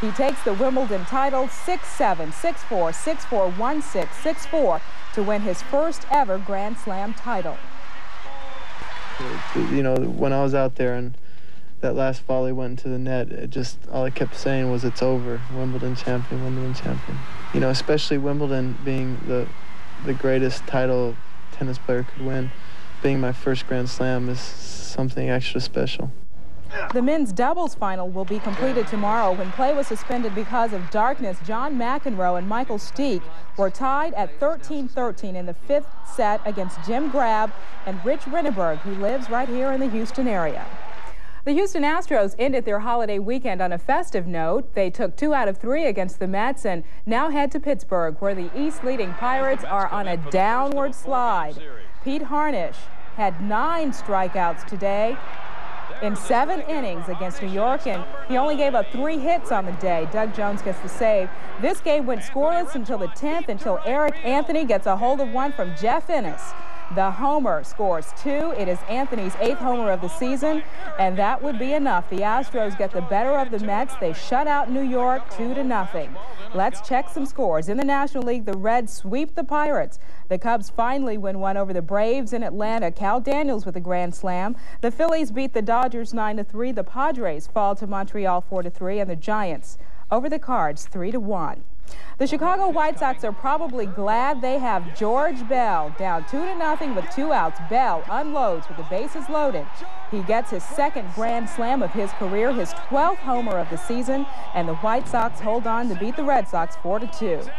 He takes the Wimbledon title 6-7, 6-4, 6-4, 1-6, 6-4 to win his first ever Grand Slam title. You know, when I was out there and that last volley went into the net, all I kept saying was, it's over. Wimbledon champion, Wimbledon champion. You know, especially Wimbledon being the greatest title a tennis player could win. Being my first Grand Slam is something extra special. The men's doubles final will be completed tomorrow. When play was suspended because of darkness, John McEnroe and Michael Steek were tied at 13-13 in the fifth set against Jim Grab and Rich Rinneberg, who lives right here in the Houston area. The Houston Astros ended their holiday weekend on a festive note. They took 2 out of 3 against the Mets and now head to Pittsburgh, where the East-leading Pirates are on a downward slide. Pete Harnisch had 9 strikeouts today in 7 innings against New York, and he only gave up 3 hits on the day. Doug Jones gets the save. This game went scoreless until the 10th, until Eric Anthony gets a hold of one from Jeff Ennis. The homer scores 2. It is Anthony's 8th homer of the season, and that would be enough. The Astros get the better of the Mets. They shut out New York 2-0. Let's check some scores. In the National League, the Reds sweep the Pirates. The Cubs finally win one over the Braves in Atlanta. Cal Daniels with a grand slam. The Phillies beat the Dodgers 9-3. The Padres fall to Montreal 4-3, and the Giants over the Cards 3-1. The Chicago White Sox are probably glad they have George Bell down 2-0 with 2 outs. Bell unloads with the bases loaded. He gets his 2nd grand slam of his career, his 12th homer of the season, and the White Sox hold on to beat the Red Sox 4-2.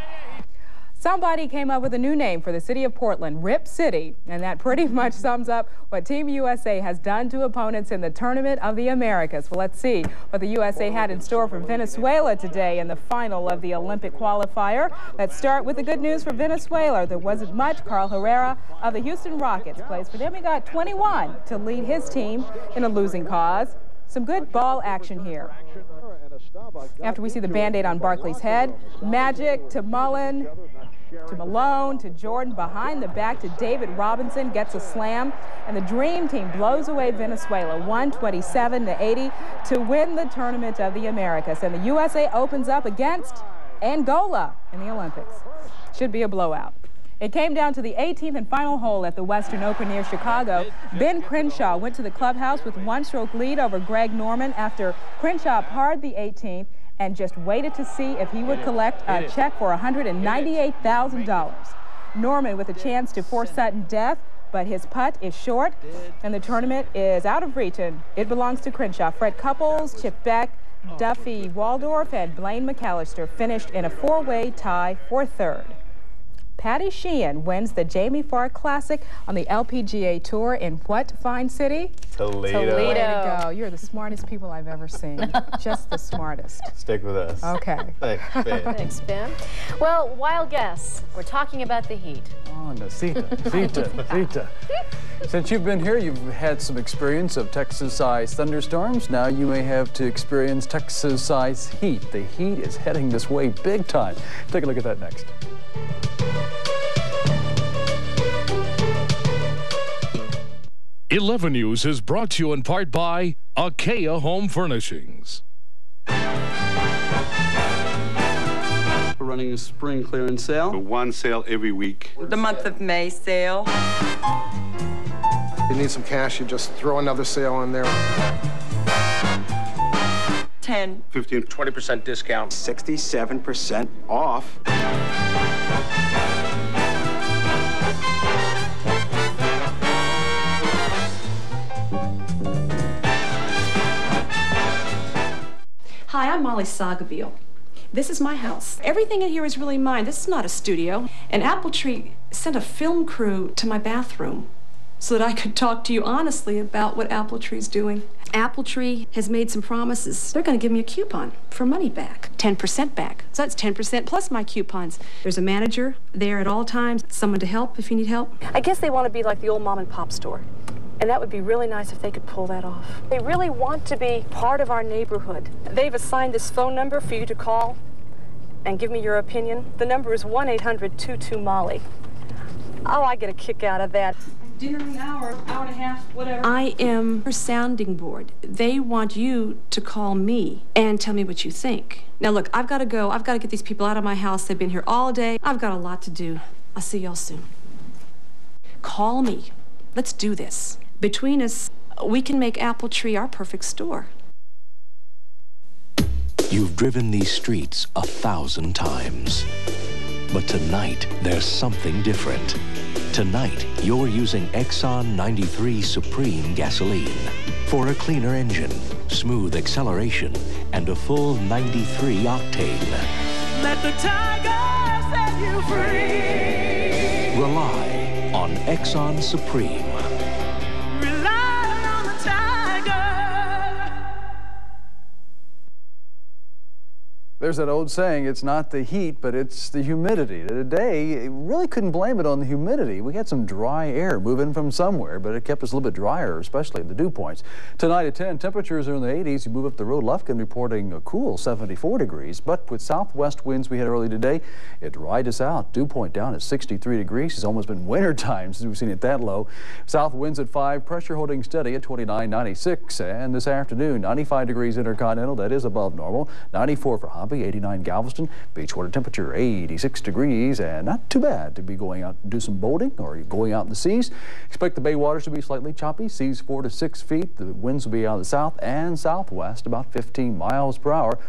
Somebody came up with a new name for the city of Portland, Rip City, and that pretty much sums up what Team USA has done to opponents in the Tournament of the Americas. Well, let's see what the USA had in store for Venezuela today in the final of the Olympic qualifier. Let's start with the good news for Venezuela. There wasn't much. Carl Herrera of the Houston Rockets plays for them. He got 21 to lead his team in a losing cause. Some good ball action here. After we see the Band-Aid on Barkley's head, Magic to Mullen, to Malone, to Jordan, behind the back to David Robinson, gets a slam, and the Dream Team blows away Venezuela 127-80 to win the Tournament of the Americas. And the USA opens up against Angola in the Olympics. Should be a blowout. It came down to the 18th and final hole at the Western Open near Chicago. Ben Crenshaw went to the clubhouse with 1-stroke lead over Greg Norman after Crenshaw parred the 18th and just waited to see if he would collect a check for $198,000. Norman with a chance to force sudden death, but his putt is short, and the tournament is out of reach, and it belongs to Crenshaw. Fred Couples, Chip Beck, Duffy Waldorf, and Blaine McAllister finished in a 4-way tie for 3rd. Patty Sheehan wins the Jamie Farr Classic on the LPGA Tour in what fine city? Toledo. Way to go. You're the smartest people I've ever seen. Just the smartest. Stick with us. Okay. Thanks, Ben. Thanks, Ben. Well, wild guess. We're talking about the heat. Oh, Nasita. Since you've been here, you've had some experience of Texas-sized thunderstorms. Now you may have to experience Texas-sized heat. The heat is heading this way big time. Take a look at that next. 11 News is brought to you in part by IKEA Home Furnishings. We're running a spring clearance sale. One sale every week. The month of May sale. You need some cash, you just throw another sale in there. 10. 15, 20% discount. 67% off. Hi, I'm Molly Sagabeel. This is my house. Everything in here is really mine. This is not a studio. And AppleTree sent a film crew to my bathroom so that I could talk to you honestly about what AppleTree's doing. AppleTree has made some promises. They're going to give me a coupon for money back, 10% back. So that's 10% plus my coupons. There's a manager there at all times, someone to help if you need help. I guess they want to be like the old mom and pop store. And that would be really nice if they could pull that off. They really want to be part of our neighborhood. They've assigned this phone number for you to call and give me your opinion. The number is 1-800-22-MOLLY. Oh, I get a kick out of that. dinner in an hour, hour and a half, whatever. I am her sounding board. They want you to call me and tell me what you think. Now look, I've got to go. I've got to get these people out of my house. They've been here all day. I've got a lot to do. I'll see y'all soon. Call me. Let's do this. Between us, we can make AppleTree our perfect store. You've driven these streets 1,000 times. But tonight, there's something different. Tonight, you're using Exxon 93 Supreme gasoline for a cleaner engine, smooth acceleration, and a full 93 octane. Let the tiger set you free. Rely on Exxon Supreme. Rely on the tiger. There's that old saying, it's not the heat, but it's the humidity. Today, you really couldn't blame it on the humidity. We had some dry air moving from somewhere, but it kept us a little bit drier, especially the dew points. Tonight at 10, temperatures are in the 80s. You move up the road, Lufkin reporting a cool 74 degrees, but with southwest winds we had early today, it dried us out. Dew point down at 63 degrees. It's almost been winter time since we've seen it that low. South winds at 5, pressure holding steady at 29, 96. And this afternoon, 95 degrees intercontinental, that is above normal. 94 for Hobby, 89 Galveston, Beachwater temperature 86 degrees, and not too bad to be going out to do some boating or going out in the seas. Expect the bay waters to be slightly choppy, seas 4 to 6 feet. The winds will be out of the south and southwest, about 15 miles per hour.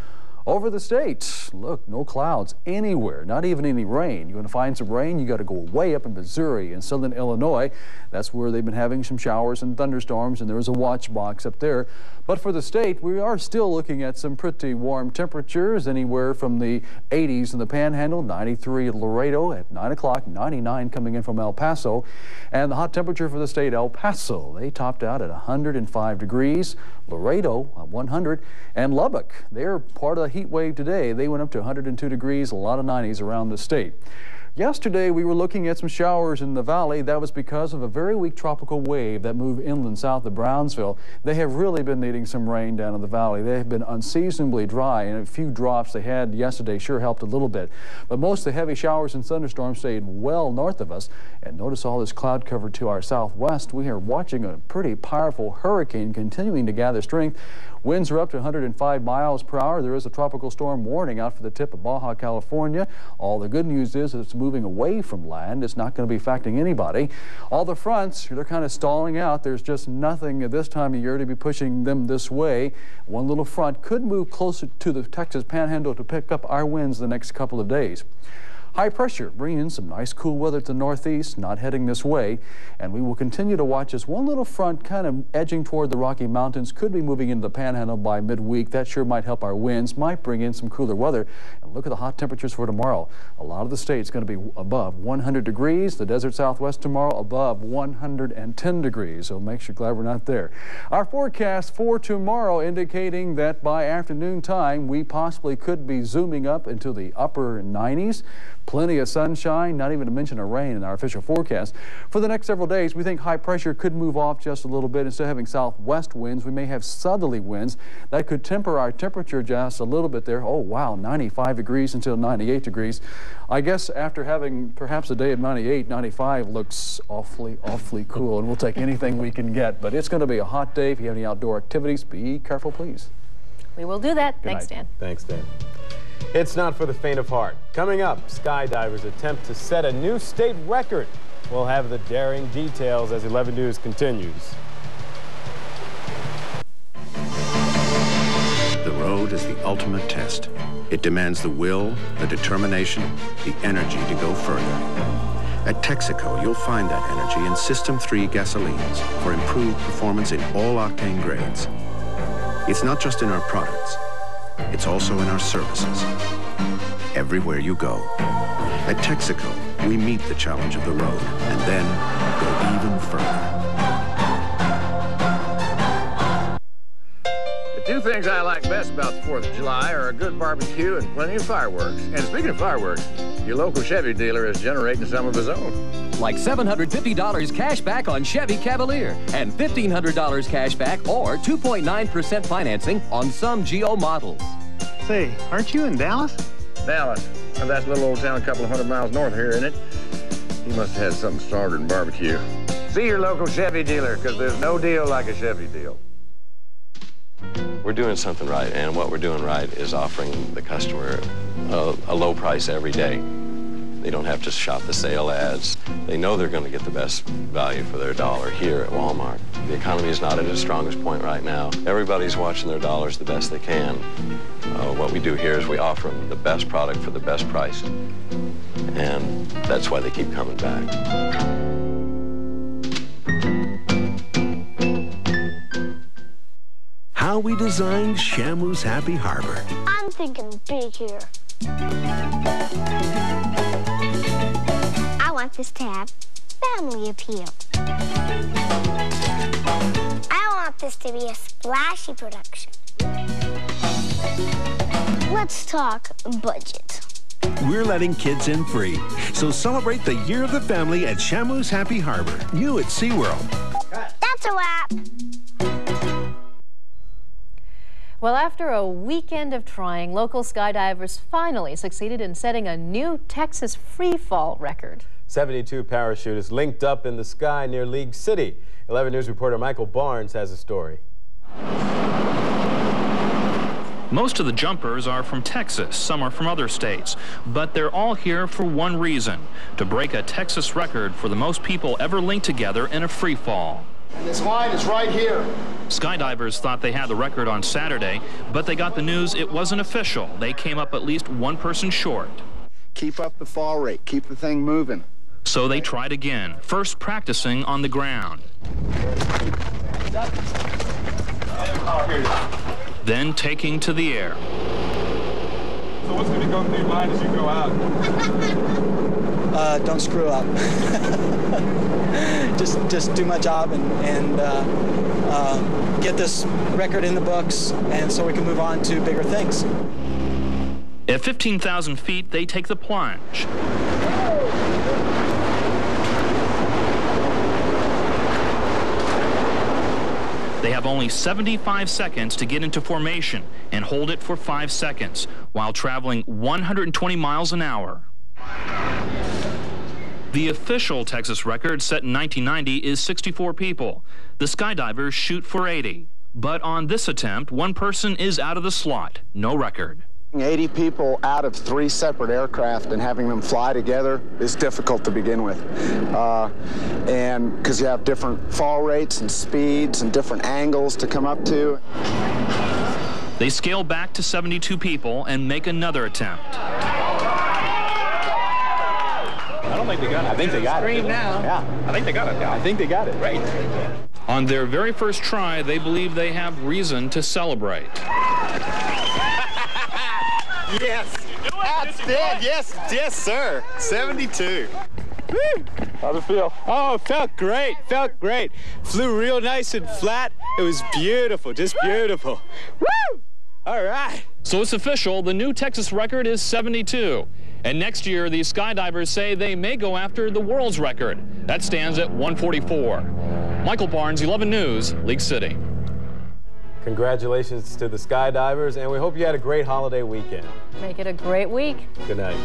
Over the state, look, no clouds anywhere, not even any rain. You want to find some rain, you got to go way up in Missouri and southern Illinois. That's where they've been having some showers and thunderstorms, and there was a watch box up there. But for the state, we are still looking at some pretty warm temperatures, anywhere from the 80s in the Panhandle, 93 at Laredo at 9 o'clock, 99 coming in from El Paso. And the hot temperature for the state, El Paso, they topped out at 105 degrees. Laredo, 100. And Lubbock, they're part of the heat wave today. They went up to 102 degrees, a lot of 90s around the state. Yesterday, we were looking at some showers in the valley. That was because of a very weak tropical wave that moved inland south of Brownsville. They have really been needing some rain down in the valley. They have been unseasonably dry, and a few drops they had yesterday sure helped a little bit. But most of the heavy showers and thunderstorms stayed well north of us. And notice all this cloud cover to our southwest. We are watching a pretty powerful hurricane continuing to gather strength. Winds are up to 105 miles per hour. There is a tropical storm warning out for the tip of Baja California. All the good news is that it's moving away from land. It's not going to be affecting anybody. All the fronts, they're kind of stalling out. There's just nothing at this time of year to be pushing them this way. One little front could move closer to the Texas Panhandle to pick up our winds the next couple of days. High pressure bringing in some nice cool weather to the northeast, not heading this way. And we will continue to watch as one little front kind of edging toward the Rocky Mountains could be moving into the Panhandle by midweek. That sure might help our winds, might bring in some cooler weather. And look at the hot temperatures for tomorrow. A lot of the state's going to be above 100 degrees. The desert southwest tomorrow above 110 degrees. So makes you glad we're not there. Our forecast for tomorrow indicating that by afternoon time, we possibly could be zooming up into the upper 90s. Plenty of sunshine, not even to mention a rain in our official forecast. For the next several days, we think high pressure could move off just a little bit. Instead of having southwest winds, we may have southerly winds that could temper our temperature just a little bit there. Oh, wow, 95 degrees until 98 degrees. I guess after having perhaps a day of 98, 95 looks awfully cool, and we'll take anything we can get. But it's going to be a hot day. If you have any outdoor activities, be careful, please. We will do that. Thanks, Dan. Thanks, Dan. It's not for the faint of heart. Coming up, skydivers attempt to set a new state record. We'll have the daring details as 11 News continues. The road is the ultimate test. It demands the will, the determination, the energy to go further. At Texaco, you'll find that energy in System 3 gasolines for improved performance in all octane grades. It's not just in our products. It's also in our services. Everywhere you go. At Texaco, we meet the challenge of the road and then go even further. The two things I like best about the 4th of July are a good barbecue and plenty of fireworks. And speaking of fireworks, your local Chevy dealer is generating some of his own. Like $750 cash back on Chevy Cavalier and $1,500 cash back or 2.9% financing on some GO models. Say, aren't you in Dallas? Dallas. Well, that's a little old town a couple of 100 miles north here, isn't it? He must have had something stronger than barbecue. See your local Chevy dealer, because there's no deal like a Chevy deal. We're doing something right, and what we're doing right is offering the customer a low price every day. They don't have to shop the sale ads. They know they're going to get the best value for their dollar here at Walmart. The economy is not at its strongest point right now. Everybody's watching their dollars the best they can. What we do here is we offer them the best product for the best price, and that's why they keep coming back. How we designed Shamu's Happy Harbor. I'm thinking big here. I want this to have family appeal. I want this to be a splashy production. Let's talk budget. We're letting kids in free, so celebrate the Year of the Family at Shamu's Happy Harbor, new at SeaWorld. That's a wrap. Well, after a weekend of trying, local skydivers finally succeeded in setting a new Texas freefall record. 72 parachutists linked up in the sky near League City. 11 News reporter Michael Barnes has a story. Most of the jumpers are from Texas, some are from other states, but they're all here for one reason, to break a Texas record for the most people ever linked together in a freefall. And this line is right here. Skydivers thought they had the record on Saturday, but they got the news it wasn't official. They came up at least one person short. Keep up the fall rate. Keep the thing moving. So they tried again, first practicing on the ground. Then taking to the air. So what's going to go through your mind as you go out? Don't screw up. just do my job and get this record in the books, and so we can move on to bigger things. At 15,000 feet, they take the plunge. They have only 75 seconds to get into formation and hold it for 5 seconds while traveling 120 miles an hour. The official Texas record set in 1990 is 64 people. The skydivers shoot for 80. But on this attempt, one person is out of the slot. No record. 80 people out of 3 separate aircraft and having them fly together is difficult to begin with. And because you have different fall rates and speeds and different angles to come up to. They scale back to 72 people and make another attempt. I don't think they got it. I think they got it. Now. Yeah. I think they got it. Yeah. I think they got it. Right. On their very first try, they believe they have reason to celebrate. Yes. That's it. Yes, sir. 72. Woo! How'd it feel? Oh, it felt great. Felt great. Flew real nice and flat. It was beautiful. Just beautiful. Woo! All right. So it's official. The new Texas record is 72. And next year, these skydivers say they may go after the world's record. That stands at 144. Michael Barnes, 11 News, League City. Congratulations to the skydivers, and we hope you had a great holiday weekend. Make it a great week. Good night.